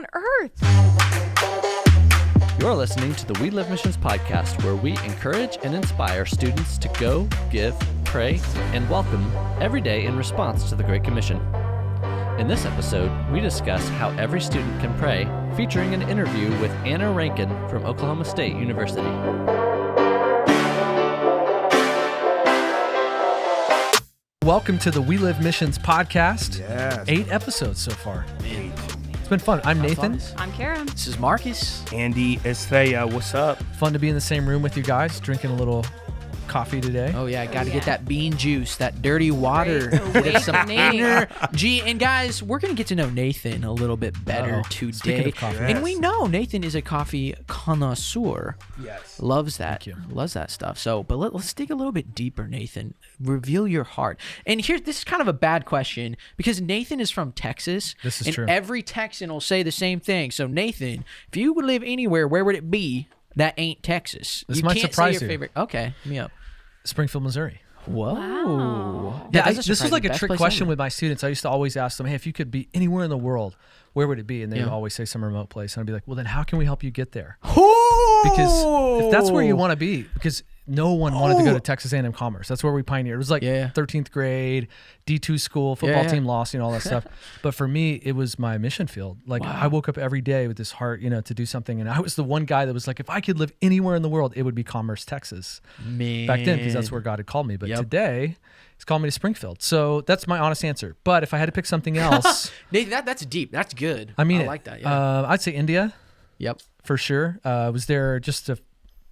on earth? You're listening to the We Live Missions podcast, where we encourage and inspire students to go, give, pray, and welcome every day in response to the Great Commission. In this episode, we discuss how every student can pray, featuring an interview with Anna Rankin from Oklahoma State University. Welcome to the We Live Missions podcast. Yes. 8 episodes so far. It's been fun. I'm Nathan. I'm Karen. This is Marcus. Andy Estrella, what's up? Fun to be in the same room with you guys, drinking a little coffee today. Oh yeah, got to yeah. get that bean juice, that dirty water, Great. get us some Nate. energy. And guys, we're gonna get to know Nathan a little bit better Uh-oh. today. Speaking of coffee. And we know Nathan is a coffee connoisseur. Yes. Loves that. Thank you. Loves that stuff. So, but let's dig a little bit deeper, Nathan. Reveal your heart. And here, this is kind of a bad question because Nathan is from Texas. This is and true. Every Texan will say the same thing. So, Nathan, if you would live anywhere, where would it be that ain't Texas? This you might can't surprise say your you. favorite. Okay, me up. Springfield, Missouri. Whoa. Wow. That doesn't This surprise is like me. a Best trick place question ever. with my students. I used to always ask them, hey, if you could be anywhere in the world, where would it be? And they would Yeah. always say some remote place. And I'd be like, well, then how can we help you get there? Because Because if that's where you want to be, because no one wanted to go to Texas A&M Commerce. That's where we pioneered. It was like Yeah. 13th grade, D2 school, football Yeah. team lost, all that stuff. But for me, it was my mission field. Like I woke up every day with this heart, to do something. And I was the one guy that was like, if I could live anywhere in the world, it would be Commerce, Texas. Man. Back then, because that's where God had called me. But Yep. today, He's called me to Springfield. So that's my honest answer. But if I had to pick something else, Nathan, that's deep. That's good. I mean, I like that. Yeah. I'd say India Yep. for sure. I was there just a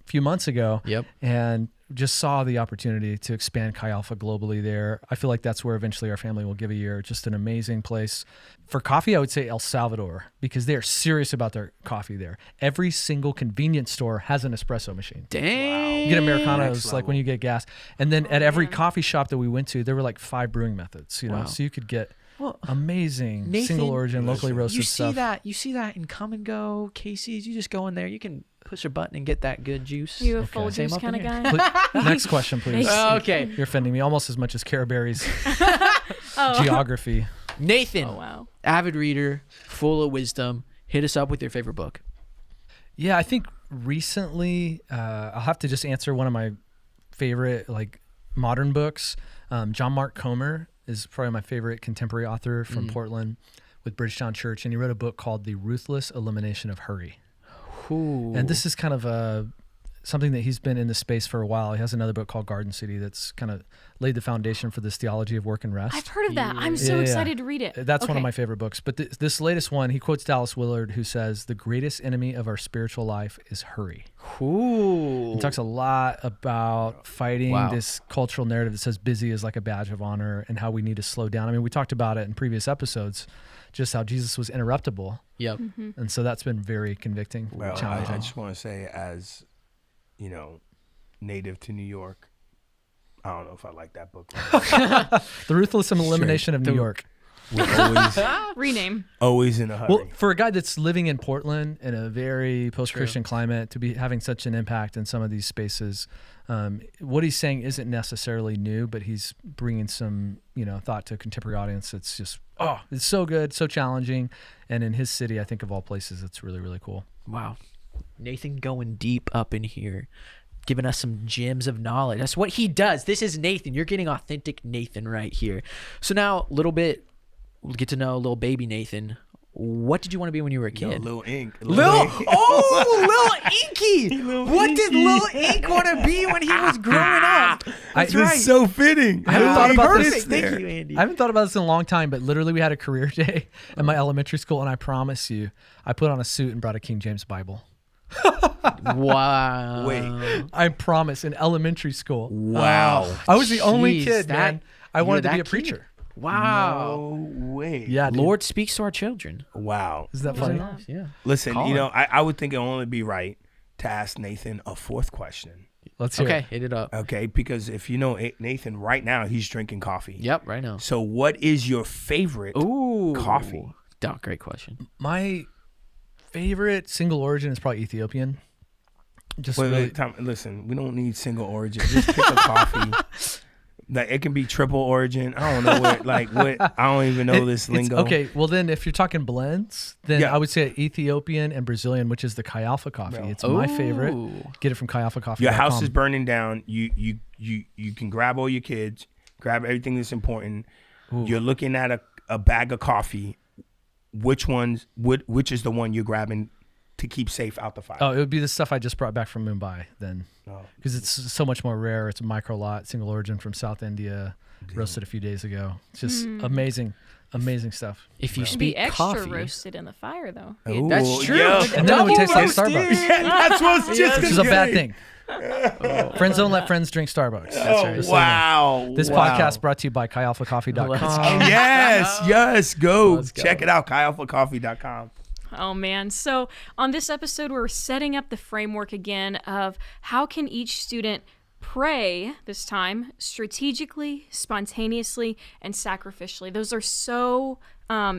few months ago. Yep. And just saw the opportunity to expand Chi Alpha globally there. I feel like that's where eventually our family will give a year. Just an amazing place. For coffee, I would say El Salvador, because they are serious about their coffee there. Every single convenience store has an espresso machine. Dang. You get Americanos Next like when you get gas. And then at every coffee shop that we went to, there were like 5 brewing methods, Wow. So you could get Well, amazing Nathan, single origin, locally roasted You see stuff. that? You see that in Come and Go, Casey's. You just go in there. You can push a button and get that good juice. You a full Same juice up in kind of here. guy? Next question, please. Okay. You're offending me almost as much as Cara Berry's Oh. geography. Nathan, Oh, wow. avid reader, full of wisdom. Hit us up with your favorite book. Yeah, I think recently I'll have to just answer one of my favorite modern books. John Mark Comer is probably my favorite contemporary author from Portland with Bridgetown Church, and he wrote a book called The Ruthless Elimination of Hurry. Ooh. And this is kind of something that he's been in the space for a while. He has another book called Garden City that's kind of laid the foundation for this theology of work and rest. I've heard of that. I'm so Yeah. excited to read it. That's one of Okay. my favorite books. But this latest one, he quotes Dallas Willard, who says, the greatest enemy of our spiritual life is hurry. Ooh. He talks a lot about fighting Wow. this cultural narrative that says busy is like a badge of honor and how we need to slow down. I mean, we talked about it in previous episodes, just how Jesus was interruptible. Yep. And so that's been very convicting, Well, I challenging. just want to say, as native to New York, I don't know if I like that book. The Ruthless Elimination of New York. We're always, Rename. always in a hurry. Well, for a guy that's living in Portland in a very post-Christian climate, to be having such an impact in some of these spaces, what he's saying isn't necessarily new, but he's bringing some, thought to a contemporary audience. It's just, it's so good, so challenging. And in his city, I think of all places, it's really, really cool. Wow. Nathan going deep up in here, giving us some gems of knowledge. That's what he does. This is Nathan. You're getting authentic Nathan right here. So now, a little bit, we'll get to know little baby Nathan. What did you want to be when you were a kid? Lil Ink. Lil Inky. What did Lil Ink want to be when he was growing up? That's right. It's so fitting. I haven't thought about this. Thank you, Andy. I haven't thought about this in a long time, but literally we had a career day at my elementary school, and I promise you, I put on a suit and brought a King James Bible. Wow. Wait. I promise, in elementary school. Wow. I was the only Jeez, kid, man. I wanted to you're be a that preacher. kid. Wow. No way. Yeah, dude. Lord speaks to our children. Wow. Isn't that funny? Yeah. Listen, Call him. I would think it would only be right to ask Nathan a fourth question. Let's hear Okay, it. hit it up. Okay, because if you know Nathan right now, he's drinking coffee. Yep, right now. So what is your favorite Ooh. coffee? Great question. My favorite single origin is probably Ethiopian. Just Wait, really, Tom, listen, we don't need single origin. Just pick a coffee. Like it can be triple origin. I don't know what. Like what? I don't even know this lingo. Okay, well then, if you're talking blends, then Yeah. I would say Ethiopian and Brazilian, which is the Chi Alpha coffee. Bro. It's my favorite. Ooh. Get it from chialphacoffee.com. Your house is burning down. You can grab all your kids, grab everything that's important. Ooh. You're looking at a bag of coffee. Which is the one you're grabbing to keep safe out the fire? Oh, it would be the stuff I just brought back from Mumbai then, Oh. because it's so much more rare. It's a micro lot, single origin from South India, roasted a few days ago. It's just amazing stuff. If you It'd be speak extra coffee, roasted in the fire, though. Ooh, that's true. yeah. And then it would taste like roasted. Starbucks, That's what I was just which is gonna a bad say. thing. Friends don't let friends drink Starbucks. Oh, right. Just so you know. wow. This Wow. podcast brought to you by chialphacoffee.com. Oh, yes, go. Let's go. Check it out, chialphacoffee.com. Oh man. So on this episode, we're setting up the framework again of how can each student pray this time strategically, spontaneously, and sacrificially. Those are so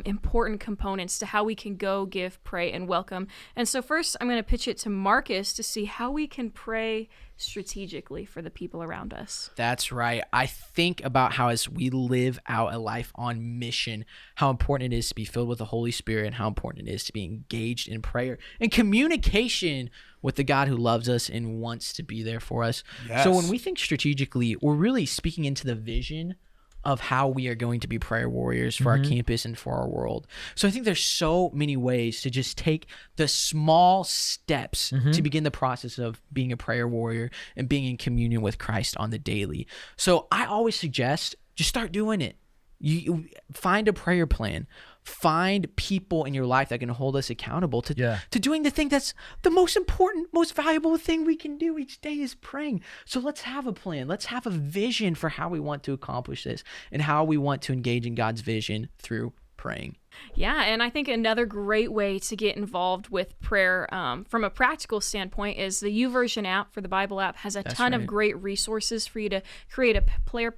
important components to how we can go, give, pray, and welcome. And so first, I'm going to pitch it to Marcus to see how we can pray strategically for the people around us. That's right. I think about how as we live out a life on mission, how important it is to be filled with the Holy Spirit and how important it is to be engaged in prayer and communication with the God who loves us and wants to be there for us. Yes. So when we think strategically, we're really speaking into the vision of how we are going to be prayer warriors for our campus and for our world. So I think there's so many ways to just take the small steps to begin the process of being a prayer warrior and being in communion with Christ on the daily. So I always suggest just start doing it. You find a prayer plan. Find people in your life that can hold us accountable to doing the thing that's the most important, most valuable thing we can do each day is praying. So let's have a plan. Let's have a vision for how we want to accomplish this and how we want to engage in God's vision through praying. Yeah, and I think another great way to get involved with prayer from a practical standpoint is the YouVersion app for the Bible app has a ton of great resources for you to create a prayer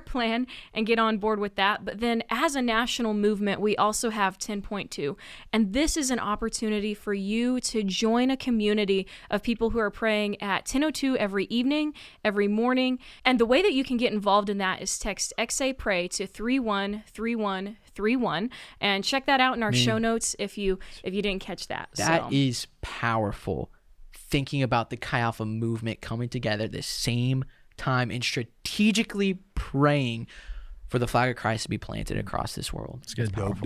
plan and get on board with that. But then as a national movement, we also have 10.2. And this is an opportunity for you to join a community of people who are praying at 10:02 every evening, every morning. And the way that you can get involved in that is text xapray to 313131 and check that out in our show notes if you didn't catch that. That is powerful. Thinking about the Chi Alpha movement coming together at the same time and strategically praying for the flag of Christ to be planted across this world. It's good. Dope.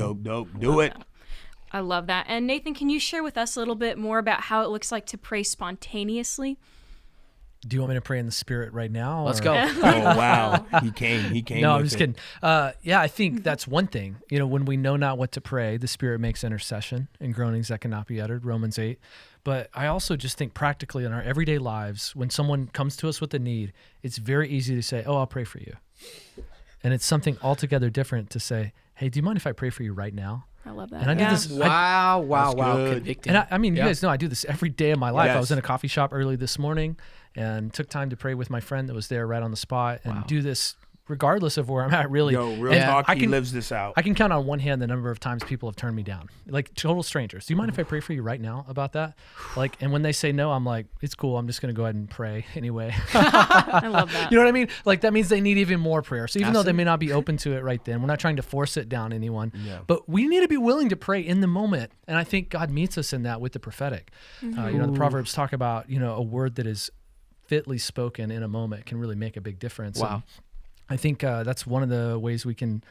Do it. I love that. And Nathan, can you share with us a little bit more about how it looks like to pray spontaneously? Do you want me to pray in the Spirit right now? Let's or- go. Oh, wow. He came. No, I'm with just it. kidding. Yeah, I think that's one thing. When we know not what to pray, the Spirit makes intercession and groanings that cannot be uttered, Romans 8. But I also just think practically in our everyday lives, when someone comes to us with a need, it's very easy to say, oh, I'll pray for you. And it's something altogether different to say, hey, do you mind if I pray for you right now? I love that. And I do this. Wow. good. Convicting. And I mean, you guys know I do this every day of my life. I Yes. was in a coffee shop early this morning and took time to pray with my friend that was there right on the spot and do this regardless of where I'm at, really. Yo, real And talk, I he lives this out. I can count on one hand the number of times people have turned me down, like total strangers. Do you mind if I pray for you right now about that? And when they say no, I'm like, it's cool. I'm just going to go ahead and pray anyway. I love that. You know what I mean? Like that means they need even more prayer. So even though they may not be open to it right then, we're not trying to force it down anyone, but we need to be willing to pray in the moment. And I think God meets us in that with the prophetic. The Proverbs talk about, a word that is fitly spoken in a moment can really make a big difference. Wow. And I think that's one of the ways we can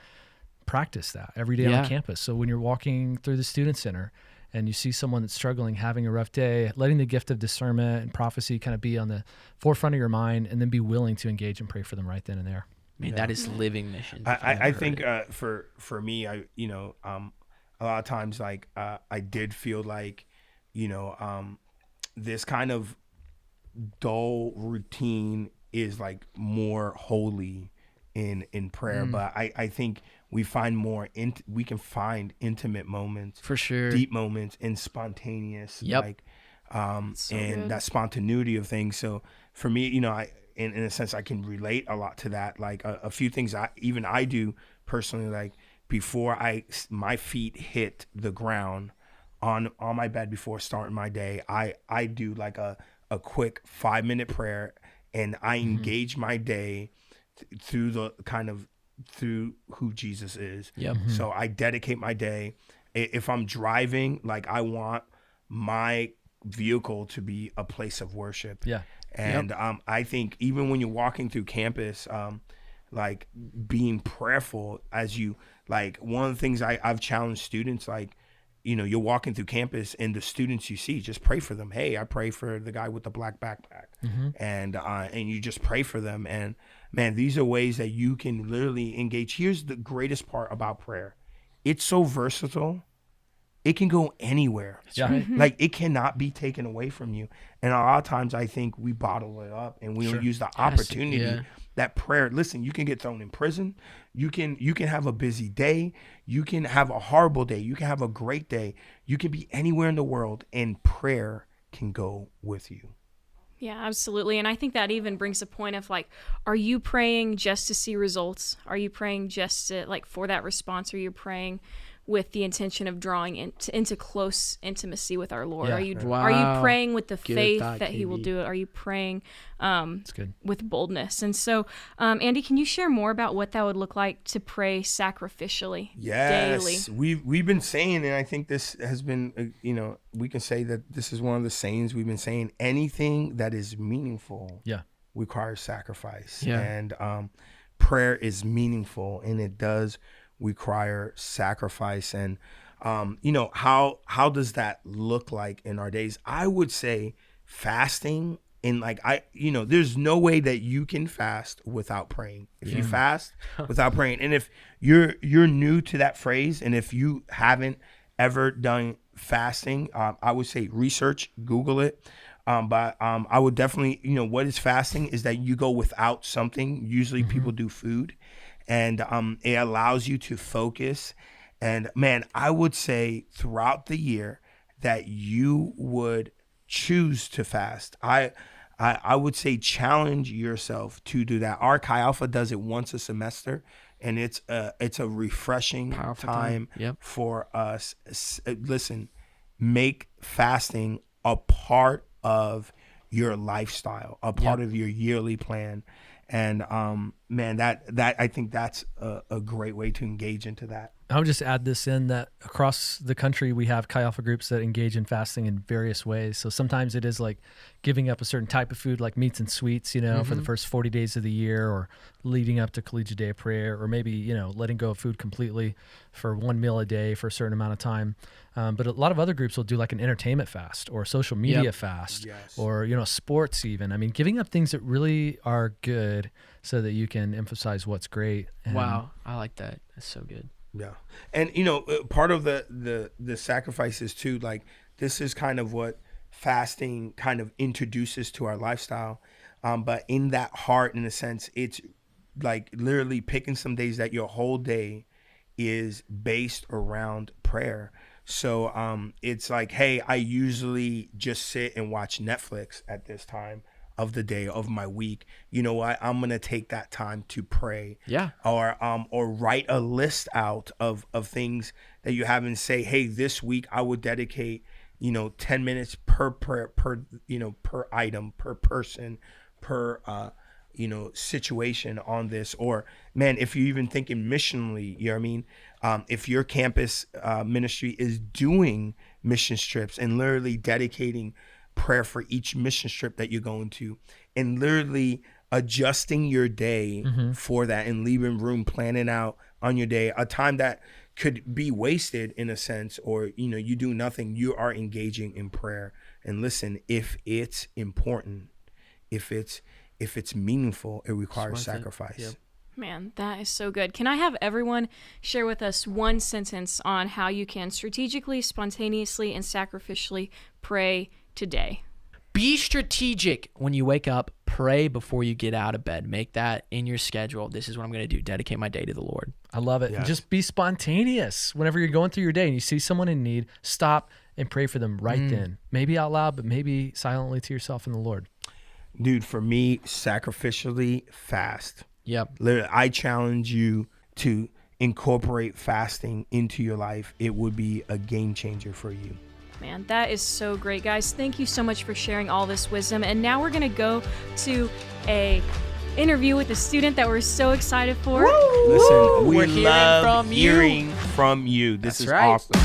practice that every day on campus. So when you're walking through the student center and you see someone that's struggling, having a rough day, letting the gift of discernment and prophecy kind of be on the forefront of your mind and then be willing to engage and pray for them right then and there. Man, that is living mission. I think for me, a lot of times I did feel like, this kind of dull routine is like more holy in prayer, but I think we find we can find intimate moments, for sure, deep moments, and spontaneous, and that spontaneity of things. So for me, in a sense, I can relate a lot to that. Like a few things I do personally, like before my feet hit the ground on my bed before starting my day, I do like a quick 5-minute prayer, and I engage my day through the kind of through who Jesus is. Yep. So I dedicate my day. If I'm driving, like I want my vehicle to be a place of worship. Yeah. And I think even when you're walking through campus, like being prayerful as you, like one of the things I've challenged students, like, you know, you're walking through campus and the students you see, just pray for them. Hey, I pray for the guy with the black backpack, and you just pray for them. And man, these are ways that you can literally engage. Here's the greatest part about prayer. It's so versatile. It can go anywhere. Yeah. Like it cannot be taken away from you. And a lot of times I think we bottle it up and we don't use the opportunity that prayer. Listen, you can get thrown in prison. You can have a busy day. You can have a horrible day. You can have a great day. You can be anywhere in the world and prayer can go with you. Yeah, absolutely. And I think that even brings a point of like, are you praying just to see results? Are you praying just to like for that response? Are you praying with the intention of drawing into close intimacy with our Lord? Yeah. Are you Wow. praying with the Good faith thought, that He will KB. do it? Are you praying That's good. with boldness? And so, Andy, can you share more about what that would look like to pray sacrificially daily? Yes, we've been saying, and I think this has been, you know, we can say that this is one of the sayings we've been saying. Anything that is meaningful, requires sacrifice. Yeah. And prayer is meaningful, and it does require sacrifice. And you know, how does that look like in our days? I would say fasting. And like you know, there's no way that you can fast without praying. If you fast without praying, and if you're new to that phrase, and if you haven't ever done fasting, I would say research, Google it. But I would definitely, you know, what is fasting is that you go without something. Usually people do food, and it allows you to focus. And man, I would say throughout the year that you would choose to fast. I would say challenge yourself to do that. Our Chi Alpha does it once a semester, and it's a refreshing time for us. Listen, make fasting a part of your lifestyle, a part of your yearly plan. And man, that I think that's a great way to engage into that. I would just add this in that across the country, we have Chi Alpha groups that engage in fasting in various ways. So sometimes it is like giving up a certain type of food, like meats and sweets, you know, for the first 40 days of the year, or leading up to Collegiate Day of Prayer, or maybe, you know, letting go of food completely for one meal a day for a certain amount of time. But a lot of other groups will do like an entertainment fast or a social media fast, or, you know, sports even. I mean, giving up things that really are good so that you can emphasize what's great. And wow. I like that. That's so good. Yeah. And, you know, part of the sacrifices too, like this is kind of what fasting kind of introduces to our lifestyle. But in that heart, in a sense, it's like literally picking some days that your whole day is based around prayer. So it's like, hey, I usually just sit and watch Netflix at this time of the day of my week. You know what? I'm gonna take that time to pray. Yeah. Or write a list out of things that you have and say, hey, this week I would dedicate, you know, 10 minutes per you know, per item, per person, per you know, situation on this. Or man, if you're even thinking missionally, you know what I mean? If your campus ministry is doing mission trips and literally dedicating prayer for each mission trip that you're going to, and literally adjusting your day for that, and leaving room, planning out on your day a time that could be wasted in a sense, or, you know, you do nothing, you are engaging in prayer. And listen, if it's important, if it's meaningful, it requires sacrifice. Yep. Man, that is so good. Can I have everyone share with us one sentence on how you can strategically, spontaneously, and sacrificially pray today? Be strategic when you wake up. Pray before you get out of bed. Make that in your schedule. This is what I'm going to do. Dedicate my day to the Lord. I love it. Yes. And just be spontaneous. Whenever you're going through your day and you see someone in need, stop and pray for them right then. Maybe out loud, but maybe silently to yourself and the Lord. Dude, for me, sacrificially fast. Yep. Literally, I challenge you to incorporate fasting into your life. It would be a game changer for you. Man, that is so great, guys. Thank you so much for sharing all this wisdom. And now we're going to go to a interview with a student that we're so excited for. Listen, we We're hearing love from you. hearing from you. This That's is right. awesome.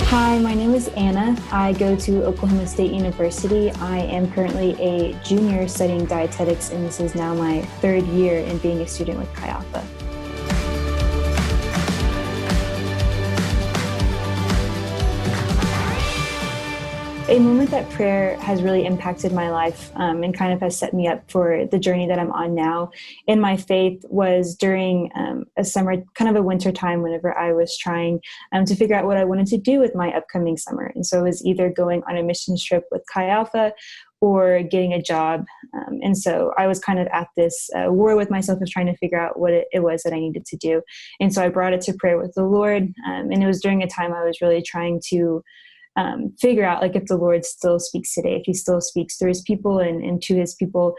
Hi, my name is Anna. I go to Oklahoma State University. I am currently a junior studying dietetics, and this is now my third year in being a student with Chi Alpha. A moment that prayer has really impacted my life and kind of has set me up for the journey that I'm on now in my faith was during a summer, kind of a winter time, whenever I was trying to figure out what I wanted to do with my upcoming summer. And so it was either going on a mission trip with Chi Alpha or getting a job. And so I was kind of at this war with myself of trying to figure out what it was that I needed to do. And so I brought it to prayer with the Lord. And it was during a time I was really trying to figure out like if the Lord still speaks today, if he still speaks through his people and to his people.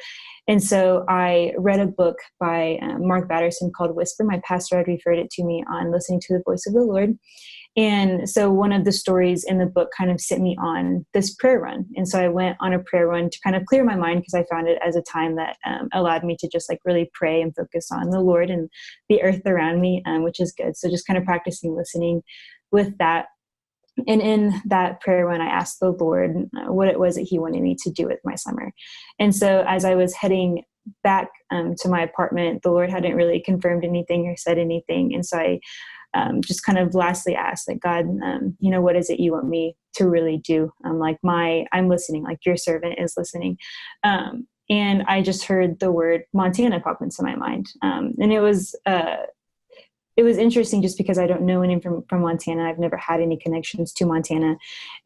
And so I read a book by Mark Batterson called Whisper. My pastor had referred it to me on listening to the voice of the Lord. And so one of the stories in the book kind of sent me on this prayer run. And so I went on a prayer run to kind of clear my mind, because I found it as a time that allowed me to just like really pray and focus on the Lord and the earth around me, which is good. So just kind of practicing listening with that. And in that prayer run, I asked the Lord what it was that he wanted me to do with my summer. And so as I was heading back to my apartment, the Lord hadn't really confirmed anything or said anything. And so I just kind of lastly asked, like, God, what is it you want me to really do? I'm listening, like your servant is listening. And I just heard the word Montana pop into my mind. And it was interesting just because I don't know anyone from Montana. I've never had any connections to Montana.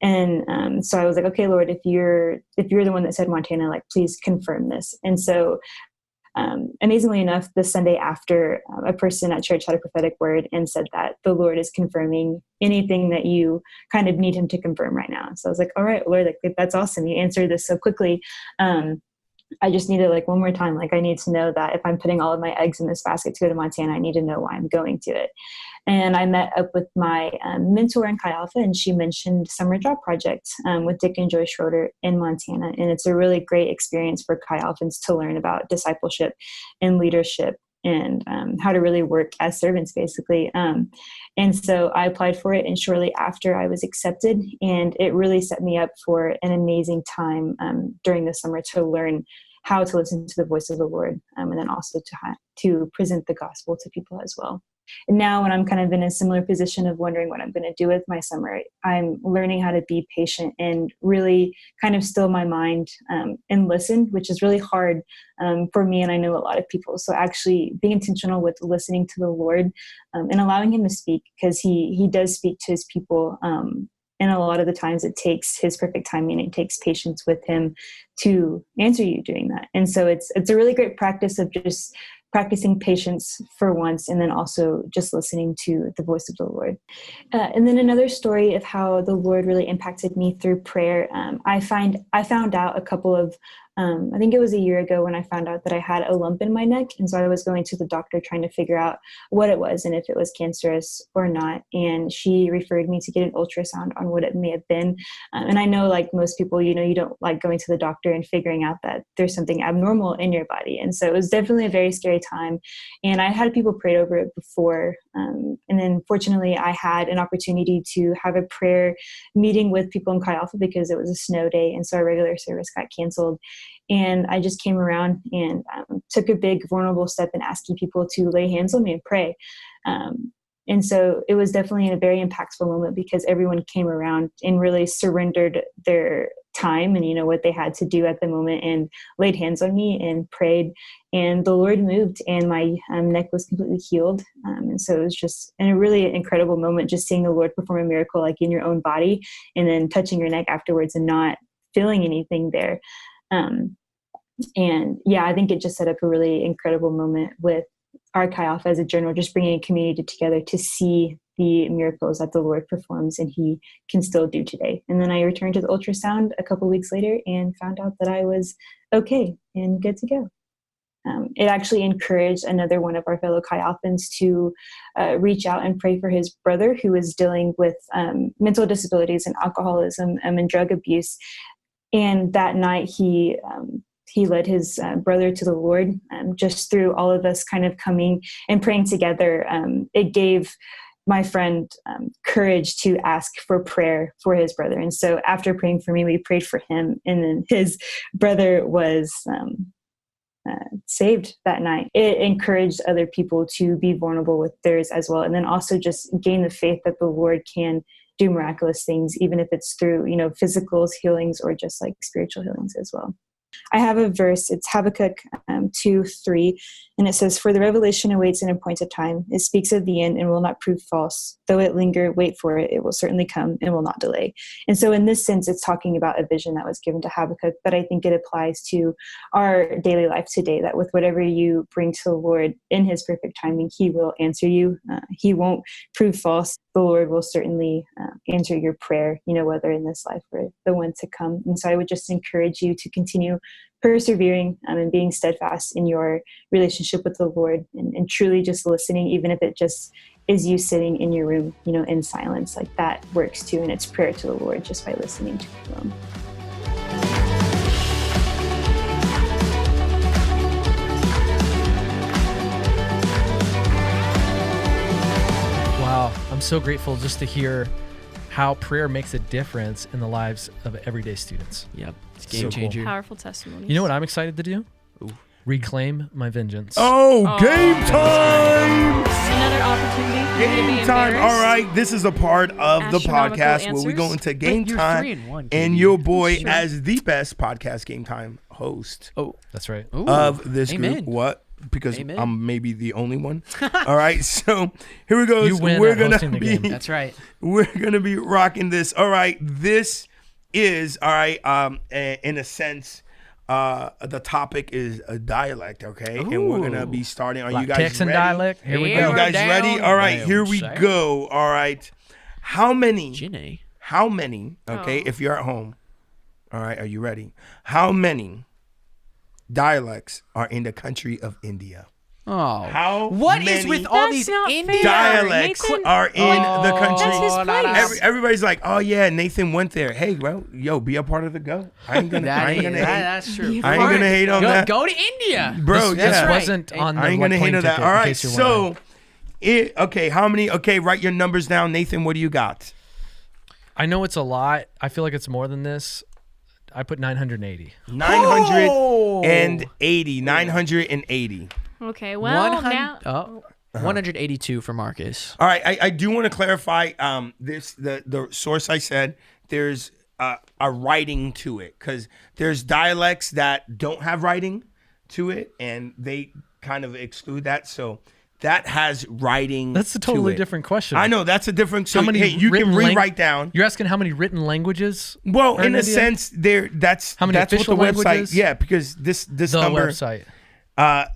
And so I was like, okay, Lord, if you're the one that said Montana, like, please confirm this. And so amazingly enough, the Sunday after, a person at church had a prophetic word and said that the Lord is confirming anything that you kind of need him to confirm right now. So I was like, all right, Lord, like, that's awesome. You answered this so quickly. I just needed like one more time. Like, I need to know that if I'm putting all of my eggs in this basket to go to Montana, I need to know why I'm going to it. And I met up with my mentor in Chi Alpha, and she mentioned Summer Job Project with Dick and Joy Schroeder in Montana. And it's a really great experience for Chi Alphans to learn about discipleship and leadership and how to really work as servants, basically. And so I applied for it, and shortly after I was accepted, and it really set me up for an amazing time during the summer to learn how to listen to the voice of the Lord, and then also to present the gospel to people as well. And now when I'm kind of in a similar position of wondering what I'm going to do with my summer, I'm learning how to be patient and really kind of still my mind and listen, which is really hard for me, and I know a lot of people. So actually being intentional with listening to the Lord and allowing him to speak, because he does speak to his people. And a lot of the times it takes his perfect timing. It takes patience with him to answer you doing that. And so it's a really great practice of just practicing patience for once, and then also just listening to the voice of the Lord. And then another story of how the Lord really impacted me through prayer. I found out a couple of, I think it was a year ago, when I found out that I had a lump in my neck. And so I was going to the doctor trying to figure out what it was and if it was cancerous or not. And she referred me to get an ultrasound on what it may have been. And I know, like most people, you don't like going to the doctor and figuring out that there's something abnormal in your body. And so it was definitely a very scary time. And I had people prayed over it before. And then fortunately I had an opportunity to have a prayer meeting with people in Chi Alpha because it was a snow day. And so our regular service got canceled. And I just came around and took a big vulnerable step in asking people to lay hands on me and pray. And so it was definitely a very impactful moment, because everyone came around and really surrendered their time and what they had to do at the moment, and laid hands on me and prayed, and the Lord moved, and my neck was completely healed. And so it was just a really incredible moment, just seeing the Lord perform a miracle like in your own body, and then touching your neck afterwards and not feeling anything there. And yeah, I think it just set up a really incredible moment with our Chi Alpha as a general, just bringing a community together to see the miracles that the Lord performs and he can still do today. And then I returned to the ultrasound a couple weeks later and found out that I was okay and good to go. it actually encouraged another one of our fellow Chi Alphans to reach out and pray for his brother who was dealing with mental disabilities and alcoholism and drug abuse. And that night he led his brother to the Lord. Just through all of us kind of coming and praying together, it gave my friend courage to ask for prayer for his brother. And so after praying for me, we prayed for him, and then his brother was saved that night. It encouraged other people to be vulnerable with theirs as well, and then also just gain the faith that the Lord can do miraculous things, even if it's through, physical healings or just like spiritual healings as well. I have a verse. It's Habakkuk 2:3, and it says, "For the revelation awaits an appointed time. It speaks of the end and will not prove false. Though it linger, wait for it. It will certainly come and will not delay." And so in this sense, it's talking about a vision that was given to Habakkuk, but I think it applies to our daily life today, that with whatever you bring to the Lord in his perfect timing, he will answer you. He won't prove false. The Lord will certainly answer your prayer, whether in this life or the one to come. And so I would just encourage you to continue persevering and being steadfast in your relationship with the Lord, and truly just listening, even if it just is you sitting in your room, in silence. Like that works too, and it's prayer to the Lord just by listening to him. Wow, I'm so grateful just to hear how prayer makes a difference in the lives of everyday students. Yep, it's a game changer. Powerful testimony. You know what I'm excited to do? Ooh. Reclaim my vengeance. Oh, game time! Another opportunity for you to be Game time. embarrassed. All right, this is a part of the Astronomical podcast where we answers. go into game You're time, 3-1, and Katie. your boy Sure. as the best podcast game time host Oh, That's right. ooh. of this Amen. group. What? Because Amen. I'm maybe the only one. All right, so here we go. You win We're at gonna hosting the be game. That's right. we're gonna be rocking this. All right, this is all right. In a sense, the topic is a dialect. Okay, and we're gonna be starting. Are you guys Texan ready? dialect. Here we Are go. you guys ready? All right, here we Down go. All right, how many? Ginny. How many? Okay, Oh. if you're at home. All right, are you ready? How many dialects are in the country of India? Oh, How what is many with all That's these not Indian fair. dialects Nathan- are in the country? That's his place. Everybody's like, oh yeah, Nathan went there. Hey, well, be a part of the go. I ain't gonna hate. That's true. You I ain't gonna hate on that. Go to India, Bro, This yeah. wasn't on the I ain't gonna plane hate on that. ticket, All in right, case you're wondering. so okay, how many? Okay, write your numbers down, Nathan. What do you got? I know it's a lot. I feel like it's more than this. I put 980. 980. 980. Okay, well, now... 182 for Marcus. All right, I do want to clarify the source I said. There's a writing to it, because there's dialects that don't have writing to it, and they kind of exclude that. So that has writing. That's a to totally it. different question. I know that's a different. So How many hey, you can written rewrite down. You're asking how many written languages? Well, are in a India? sense, that's How many that's what the official website. languages? Yeah, because this The number. website. The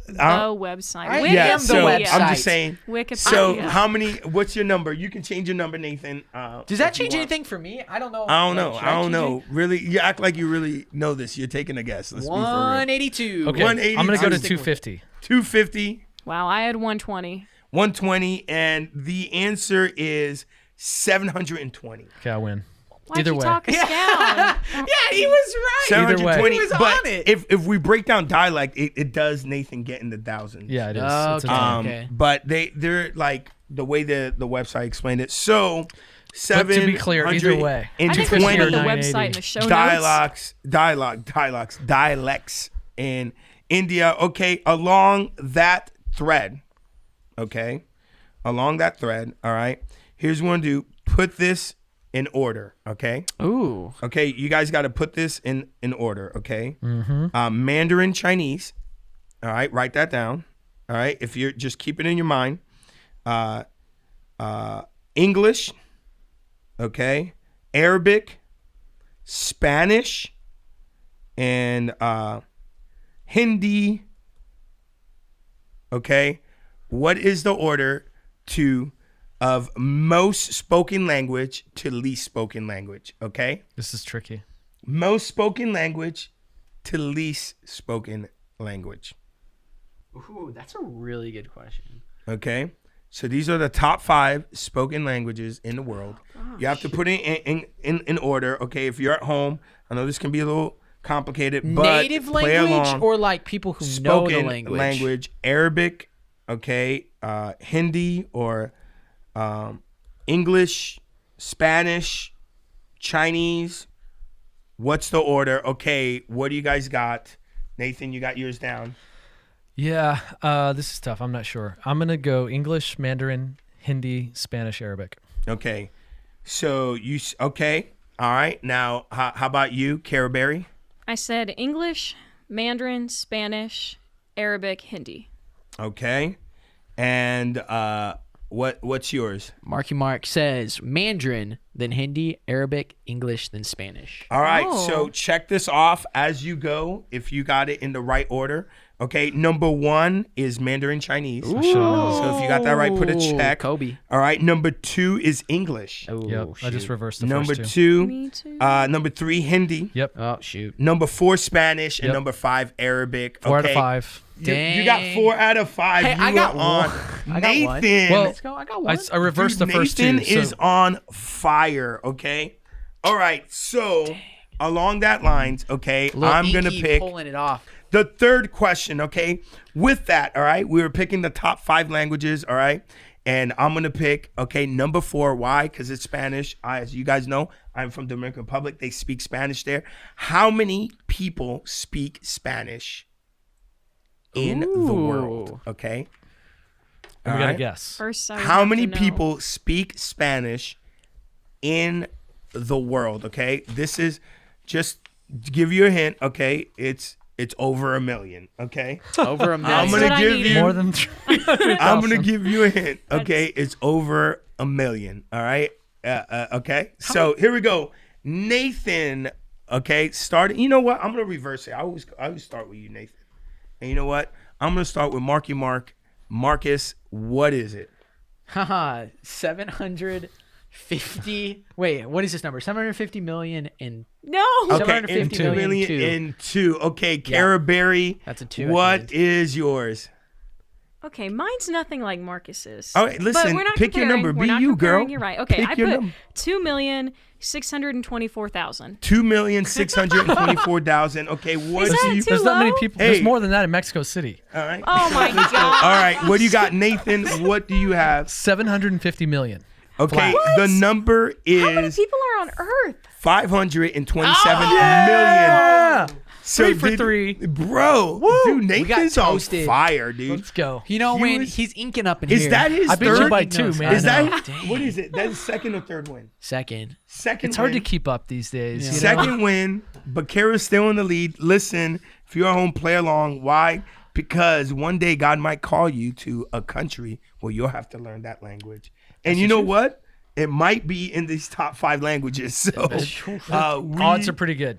website. I Yeah, am the so website. I'm just saying. Wikipedia. So how many? What's your number? You can change your number, Nathan. Does that if you change want. anything for me? I don't know. I don't know. Should I don't change know. Really, you act like you really know this. You're taking a guess. it? Let's be for real. 182. Okay, 180. I'm gonna go to I'm sticking with 250. 250, Wow, I had 120. 120, and the answer is 720. Okay, I win. Why'd Either you way. talk us down? Yeah, he was right. Either way. 720. He was but on it. if we break down dialect, it does, Nathan, get in the thousands. Yeah, it is. It's a Okay. ton. Okay. But they're like the way the website explained it. So But 700 to be clear, either way, I think we should 20 put the 980. website in the show notes. dialects in India. Okay, along that thread. Okay, along that thread. All right. Here's what I'm gonna do. Put this in order. Okay. Ooh. Okay. You guys got to put this in order. Okay. Mm-hmm. Mandarin Chinese. All right. Write that down. All right. If you're just keep it in your mind. English. Okay. Arabic. Spanish. And Hindi. Okay. What is the order of most spoken language to least spoken language? Okay. This is tricky. Most spoken language to least spoken language. Ooh, that's a really good question. Okay. So these are the top 5 spoken languages in the world. You have to put it in order. Okay. If you're at home, I know this can be a little complicated, but native play language along. or like people who know the language? Arabic, okay, Hindi or English, Spanish, Chinese. What's the order? Okay, what do you guys got? Nathan, you got yours down. Yeah, this is tough. I'm not sure. I'm going to go English, Mandarin, Hindi, Spanish, Arabic. Okay. So okay. All right. Now, how about you, Cara Berry? I said English, Mandarin, Spanish, Arabic, Hindi. Okay. And what's yours? Marky Mark says Mandarin, then Hindi, Arabic, English, then Spanish. All right. So check this off as you go if you got it in the right order. Okay, number 1 is Mandarin Chinese. I should know. So if you got that right, put a check. Kobe. All right, number 2 is English. Oh, Yep, I just reversed the Number first 2. Me too. Number 3, Hindi. Yep, Oh, shoot. Number 4, Spanish, and Yep. number 5, Arabic. 4 out of Okay. 5. You got 4 out of 5. Hey, You I got were on. one. I got one. Nathan. Well, Let's go. I got one. I reversed the first 2. Nathan is on fire. Okay. All right. So along that lines, okay, Little I'm gonna Inky pick pulling it off. the third question. Okay. With that, all right, we were picking the top 5 languages. All right. And I'm going to pick, okay, number 4. Why? Because it's Spanish. As you guys know, I'm from the Dominican Republic. They speak Spanish there. How many people speak Spanish in the world? Okay. We All got to right? guess. First, I would How have many to know. people speak Spanish in the world? Okay. This is just to give you a hint. Okay. It's over 1 million. Okay. Over a million. I'm That's gonna what I give needed. you. More than I'm gonna give you a hint. Okay, it's over 1 million. All right. Okay. So here we go. Nathan. Okay. Starting. You know what? I'm gonna reverse it. I always start with you, Nathan. And you know what? I'm gonna start with Marky Mark. Marcus, what is it? Haha, 750. Wait, what is this number? 750 million and No. Okay, 750 and million and 2. Okay, Cara Berry. That's a 2 at the What end. is yours? Okay, mine's nothing like Marcus's. All right, listen, But we're not pick your comparing. number. We're Be not you, comparing. girl. You're right. Okay, Pick I your put number. 2,624,000. 2,624,000. Okay, what Is do that you? too There's not many low? people. Hey. There's more than that in Mexico City. All right. Oh my god. All right. What do you got, Nathan? What do you have? 750 million. Okay, What? the number How many is people are on Earth? 527 million. Yeah. So 3 for 3. bro. Dude, Nathan's on toasted. fire, dude. Let's go. You know He when was- he's inking up in Is here. that his I beat you third? by 2, man. Is I know. that what is it? That's second or third win? Second. Second. It's hard to win. keep up these days. Yeah. You know? Second win, but Kara's still in the lead. Listen, if you're at home, play along. Why? Because one day God might call you to a country where you'll have to learn that language. And you know what? It might be in these top 5 languages. So Odds are pretty good.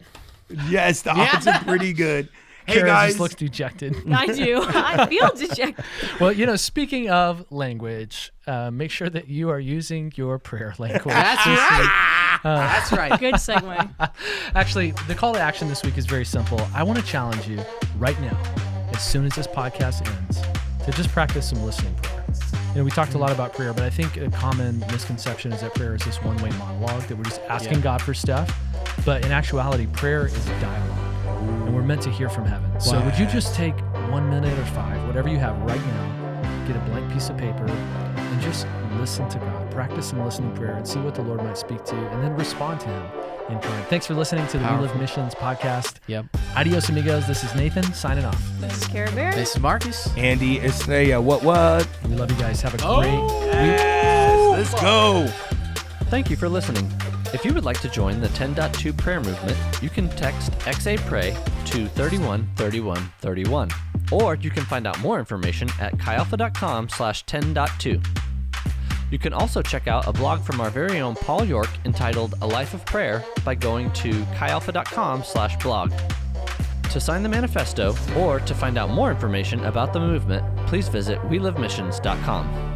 yes, the odds are pretty good. Hey Kara guys, just looks dejected. I do. I feel dejected. Well, you know, speaking of language, make sure that you are using your prayer language. That's right. That's right. Good segue. Actually, the call to action this week is very simple. I want to challenge you right now, as soon as this podcast ends, to just practice some listening prayer. You know, we talked a lot about prayer, but I think a common misconception is that prayer is this one-way monologue, that we're just asking God for stuff. But in actuality, prayer is a dialogue, and we're meant to hear from heaven. So would you just take 1 minute or 5, whatever you have right now, get a blank piece of paper, and just listen to God. Practice some listening prayer and see what the Lord might speak to you, and then respond to Him in kind. Thanks for listening to the We Live Missions podcast. Yep. Adios, amigos. This is Nathan signing off. This is Cara Berry. This is Marcus. Andy, Estrella, what? We love you guys. Have a great week. Let's go. Thank you for listening. If you would like to join the 10.2 prayer movement, you can text xapray to 313131, or you can find out more information at chialpha.com/10.2. You can also check out a blog from our very own Paul York entitled A Life of Prayer by going to chialpha.com/blog. To sign the manifesto or to find out more information about the movement, please visit welivemissions.com.